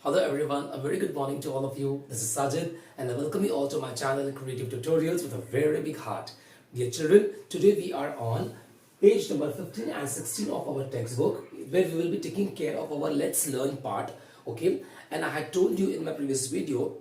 Hello everyone, a very good morning to all of you. This is Sajid and I welcome you all to my channel Creative Tutorials with a very big heart. Dear children, today we are on page number 15 and 16 of our textbook where we will be taking care of our Let's Learn part. Okay, and I had told you in my previous video,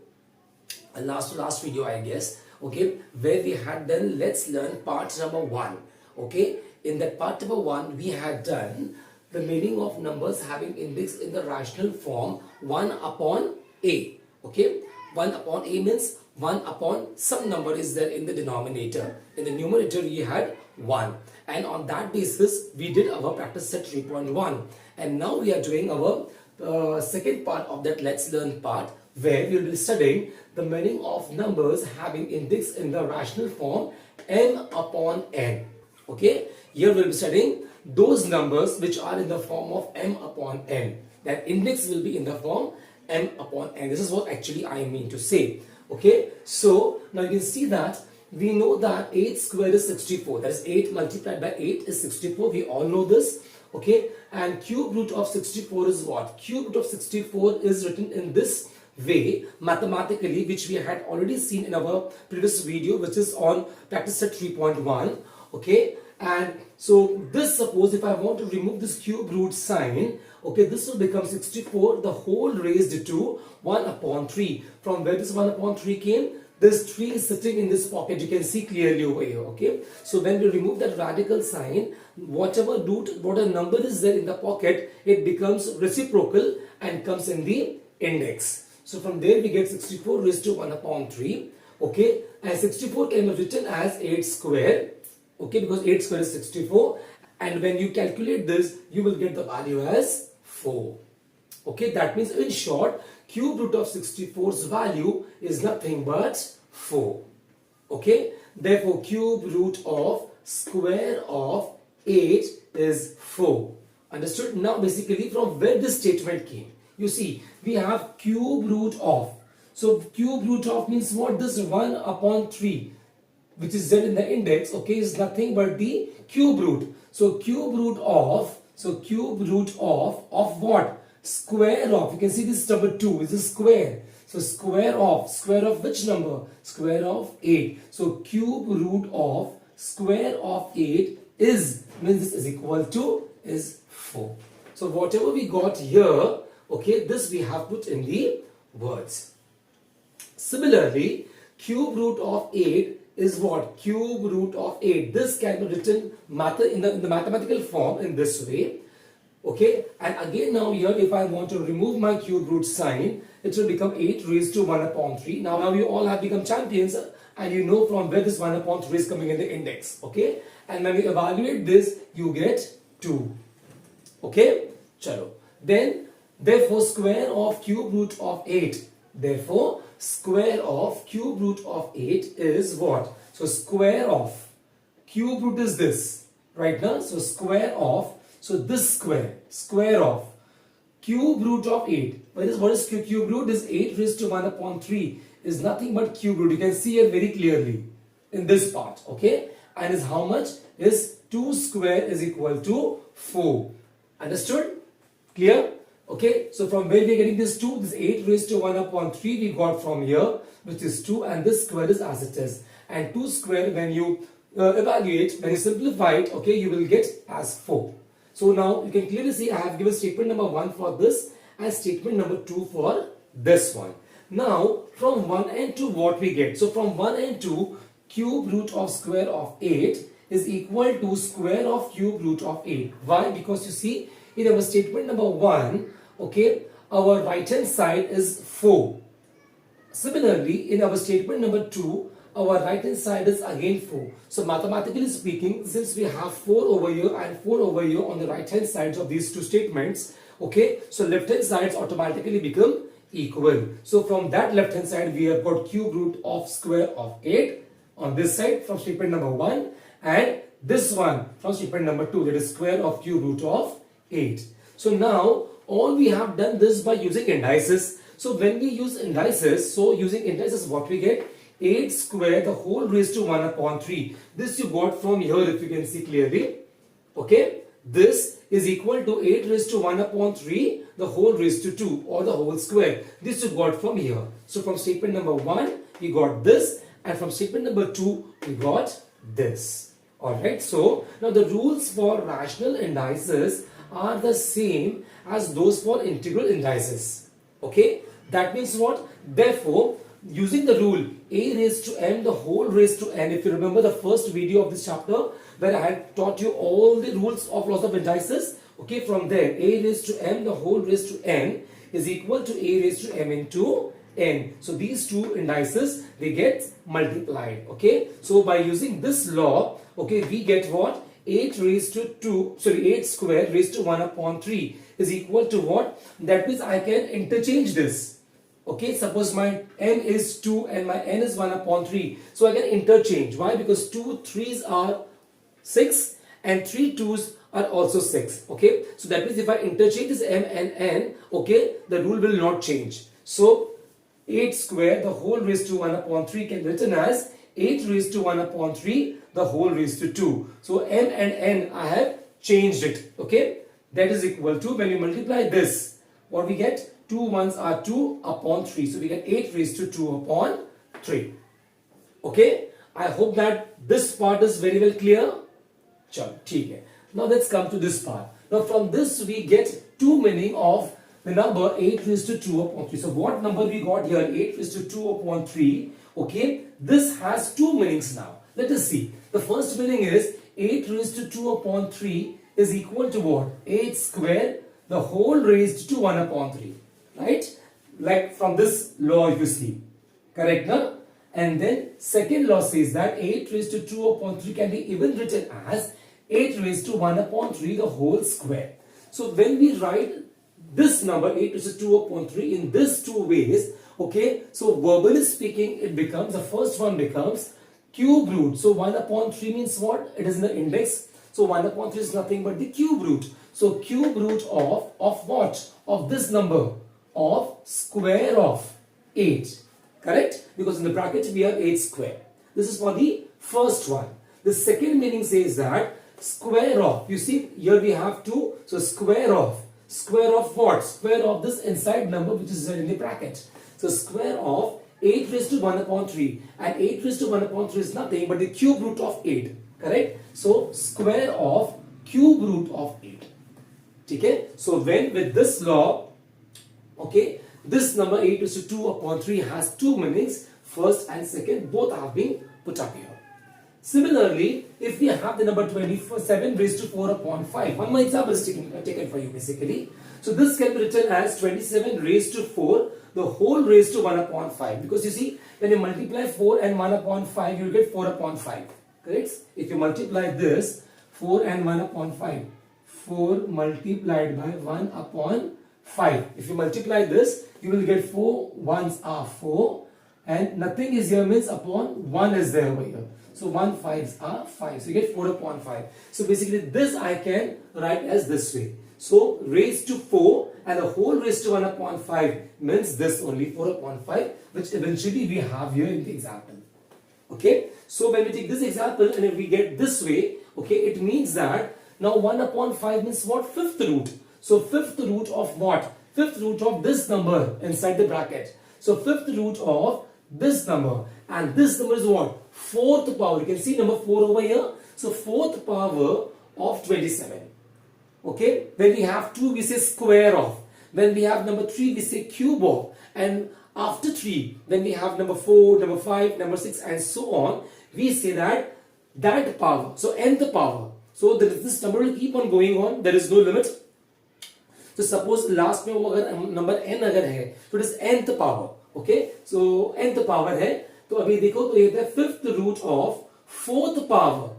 last video I guess, okay, where we had done Let's Learn part number 1. Okay, in that part number 1 we had done the meaning of numbers having index in the rational form 1 upon a. Okay, 1 upon a means 1 upon some number is there in the denominator. In the numerator we had 1, and on that basis we did our practice set 3.1, and now we are doing our second part of that Let's Learn part, where we will be studying the meaning of numbers having index in the rational form m upon n. Okay, here we will be studying those numbers which are in the form of m upon n. That index will be in the form m upon n. This is what actually I mean to say. Okay, so now you can see that we know that 8 squared is 64. That is 8 multiplied by 8 is 64. We all know this. Okay, and cube root of 64 is what? Cube root of 64 is written in this way mathematically, which we had already seen in our previous video, which is on practice set 3.1. Okay, and so this, suppose if I want to remove this cube root sign, okay, this will become 64 the whole raised to 1 upon 3. From where this 1 upon 3 came? This 3 is sitting in this pocket, you can see clearly over here. Okay, so when we remove that radical sign, whatever number is there in the pocket, it becomes reciprocal and comes in the index. So from there we get 64 raised to 1 upon 3. Okay, and 64 can be written as 8 square. Okay, because 8 square is 64, and when you calculate this, you will get the value as 4. Okay, that means in short, cube root of 64's value is nothing but 4. Okay, therefore cube root of square of 8 is 4. Understood? Now basically from where this statement came, you see we have cube root of. So cube root of means what? This 1 upon 3 which is there in the index, okay, is nothing but the cube root. So cube root of what? Square of, you can see this number 2 is a square. So square of which number? Square of 8. So cube root of square of 8 is, means this is equal to, is 4. So whatever we got here, okay, this we have put in the words. Similarly, cube root of 8 is what? Cube root of 8. This can be written in the mathematical form in this way. Okay, and again now here if I want to remove my cube root sign, it will become 8 raised to 1 upon 3. Now you all have become champions and you know from where this 1 upon 3 is coming in the index. Okay, and when we evaluate this, you get 2. Okay, chalo. Then therefore square of cube root of 8. Therefore square of cube root of 8 is what? So square of cube root is this right now. So square of, so this square of cube root of 8. What is cube root? Is 8 raised to 1 upon 3 is nothing but cube root. You can see it very clearly in this part. Okay, and is how much? Is 2 square is equal to 4. Understood? Clear? Okay, so from where we are getting this 2, this 8 raised to 1 upon 3 we got from here, which is 2, and this square is as it is. And 2 square, when you evaluate, when you simplify it, okay, you will get as 4. So now you can clearly see I have given statement number 1 for this and statement number 2 for this one. Now from 1 and 2 what we get? So from 1 and 2, cube root of square of 8 is equal to square of cube root of 8. Why? Because you see, in our statement number 1, okay, our right hand side is 4. Similarly, in our statement number 2, our right hand side is again 4. So mathematically speaking, since we have 4 over here and 4 over here on the right hand sides of these two statements, okay, so left hand sides automatically become equal. So from that left hand side, we have got cube root of square of 8 on this side from statement number 1, and this one from statement number 2, that is square of cube root of 8. So now all we have done this by using indices. So when we use indices, so using indices what we get? 8 square the whole raised to 1 upon 3. This you got from here if you can see clearly. Okay, this is equal to 8 raised to 1 upon 3 the whole raised to 2 or the whole square. This you got from here. So from statement number 1 we got this, and from statement number 2 we got this. Alright, so now the rules for rational indices are the same as those for integral indices. Okay, that means what? Therefore, using the rule a raised to m the whole raised to n, if you remember the first video of this chapter where I had taught you all the rules of lots of indices, okay, from there a raised to m the whole raised to n is equal to a raised to m into n. So these two indices, they get multiplied. Okay, so by using this law, okay, we get what? 8 raised to 2, sorry, 8 square raised to 1 upon 3 is equal to what? That means I can interchange this. Okay, suppose my m is 2 and my n is 1 upon 3. So I can interchange. Why? Because 2 3's are 6 and 3 2's are also 6. Okay, so that means if I interchange this m and n, okay, the rule will not change. So 8 square the whole raised to 1 upon 3 can be written as 8 raised to 1 upon 3 the whole raised to 2. So m and n I have changed it. Okay, that is equal to, when you multiply this, what we get? 2 ones are 2 upon 3. So we get 8 raised to 2 upon 3. Okay, I hope that this part is very well clear. Chalo, theek hai. Now let's come to this part. Now from this we get two meaning of the number 8 raised to 2 upon 3. So what number we got here? 8 raised to 2 upon 3. Okay, this has two meanings now. Let us see. The first meaning is 8 raised to 2 upon 3 is equal to what? 8 square the whole raised to 1 upon 3. Right? Like from this law you see. Correct, no? And then second law says that 8 raised to 2 upon 3 can be even written as 8 raised to 1 upon 3 the whole square. So when we write this number 8 raised to 2 upon 3 in this two ways, okay, so verbally speaking it becomes, the first one becomes cube root. So 1 upon 3 means what? It is in the index. So 1 upon 3 is nothing but the cube root. So cube root of what? Of this number, of square of 8. Correct? Because in the bracket we have 8 square. This is for the first one. The second meaning says that square of, you see here we have 2. So square of what? Square of this inside number which is in the bracket. So square of 8 raised to 1 upon 3, and 8 raised to 1 upon 3 is nothing but the cube root of 8. Correct? So square of cube root of 8. Okay? So when with this law, okay, this number 8 raised to 2 upon 3 has two meanings. First and second, both have been put up here. Similarly, if we have the number 27 raised to 4 upon 5, one more example is taken for you basically. So this can be written as 27 raised to 4, the whole raised to 1 upon 5. Because you see, when you multiply 4 and 1 upon 5, you will get 4 upon 5. Correct? If you multiply this, 4 and 1 upon 5, 4 multiplied by 1 upon 5. If you multiply this, you will get 4 ones are 4, and nothing is here means upon 1 is there over here. So 1 5s are 5. So you get 4 upon 5. So basically this I can write as this way. So raised to 4 and the whole raised to 1 upon 5 means this only, 4 upon 5, which eventually we have here in the example. Okay. So when we take this example and if we get this way, okay, it means that now 1 upon 5 means what? Fifth root. So fifth root of what? Fifth root of this number inside the bracket. So fifth root of this number, and this number is what? Fourth power. You can see number 4 over here. So fourth power of 27. Okay. When we have 2 we say square of. When we have number 3 we say cube of. And after 3, when we have number 4, number 5, number 6 and so on, we say that power. So nth power. So this number will keep on going on. There is no limit. So suppose last में वो अगर number n अगर है, so it is nth power. Okay, so nth power है, तो अभी देखो तो ये है fifth root of fourth power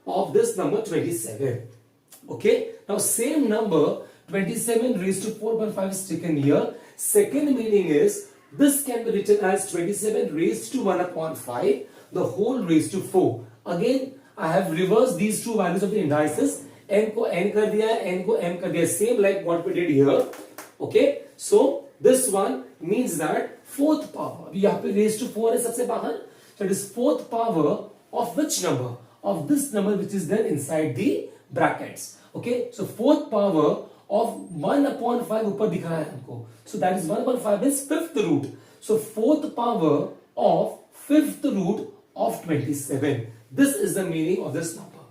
of this number 27. Okay, now same number 27 raised to 4.5 is taken here. Second meaning is this can be written as 27 raised to 1 upon 5, the whole raised to 4. Again, I have reversed these two values of the indices. n को n कर दिया, n को m कर दिया, same like what we did here. Okay, so this one means that fourth power, यहाँ पे raised to 4 है सबसे बाहर, so it is fourth power of which number? Of this number which is there inside the brackets. Okay, so fourth power of 1 upon 5 ऊपर दिख रहा है हमको. So that is 1 upon 5 is fifth root. So fourth power of fifth root of 27. This is the meaning of this number.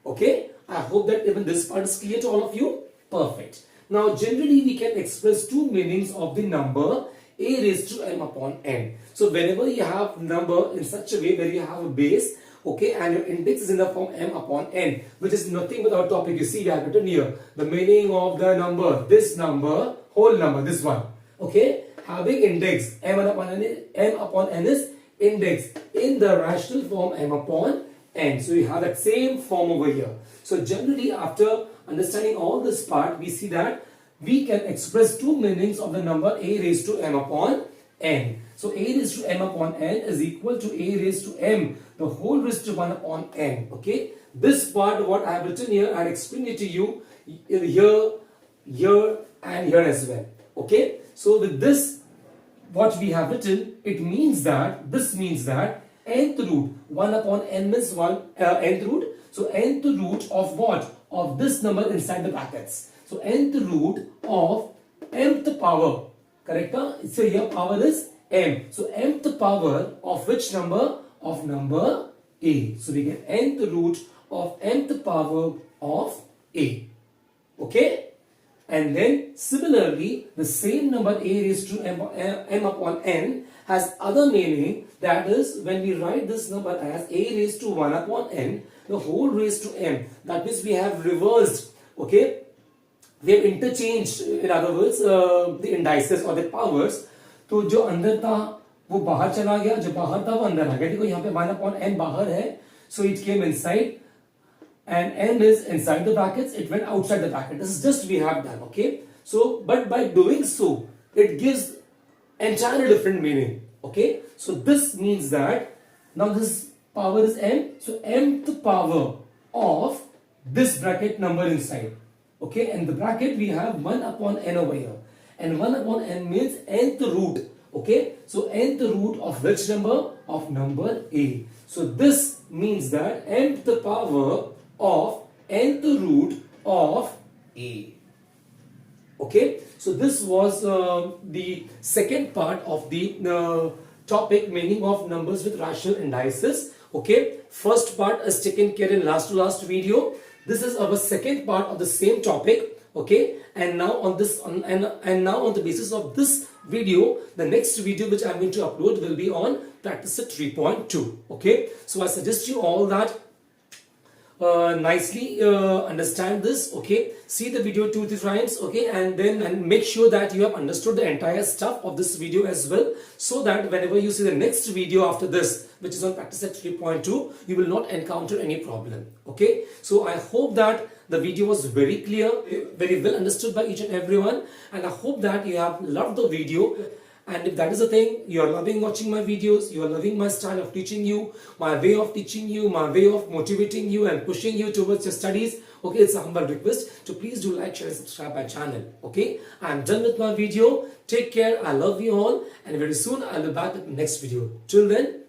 Okay, I hope that even this part is clear to all of you. Perfect. Now generally we can express two meanings of the number a raised to m upon n. So whenever you have number in such a way where you have a base, okay, and your index is in the form m upon n, which is nothing but our topic. You see, we have written here the meaning of the number, this number, whole number, this one. Okay, having index m upon n is index in the rational form m upon n. So you have that same form over here. So generally, after understanding all this part, we see that we can express two meanings of the number a raised to m upon n. So a raised to m upon n is equal to a raised to m, the whole raised to 1 upon n. Okay, this part what I have written here, I explained it to you here and here as well. Okay, so with this what we have written, it means that this means that nth root 1 upon n means 1 nth root. So nth root of what? Of this number inside the brackets. So nth root of mth power. Correct? So here power is m. So mth power of which number? Of number a. So we get nth root of mth power of a. Okay? And then similarly, the same number a raised to m upon n has other meaning. That is, when we write this number as a raised to 1 upon n, the whole raised to m. That means we have reversed. Okay? We have interchanged, in other words, the indices or the powers. तो जो अंदर था वो बाहर चला गया, जो बाहर था वो अंदर आ गया. देखो यहाँ पे 1 upon n बाहर है, so it came inside, and n is inside the brackets. It went outside the bracket. This is just we have done. Okay. So, but by doing so, it gives entirely different meaning. Okay. So this means that now this power is m. So mth power of this bracket number inside. Okay, and the bracket we have 1 upon n over here, and 1 upon n means nth root. Okay, so nth root of which number? Of number a. So this means that mth power of nth root of a. Okay, so this was the second part of the topic, meaning of numbers with rational indices. Okay, first part is taken care in last to last video. This is our second part of the same topic. Okay, and now on this and now on the basis of this video, the next video which I'm going to upload will be on practice set 3.2. Okay, so I suggest you all that nicely understand this. Okay, see the video 2-3 times. Okay, and then make sure that you have understood the entire stuff of this video as well, so that whenever you see the next video after this, which is on practice set 3.2, you will not encounter any problem. Okay, so I hope that the video was very clear, very well understood by each and everyone, and I hope that you have loved the video. And if that is the thing, you are loving watching my videos, you are loving my style of teaching you, my way of teaching you, my way of motivating you and pushing you towards your studies. Okay, it's a humble request to please do like, share and subscribe my channel. Okay, I'm done with my video. Take care. I love you all, and very soon I'll be back with the next video. Till then,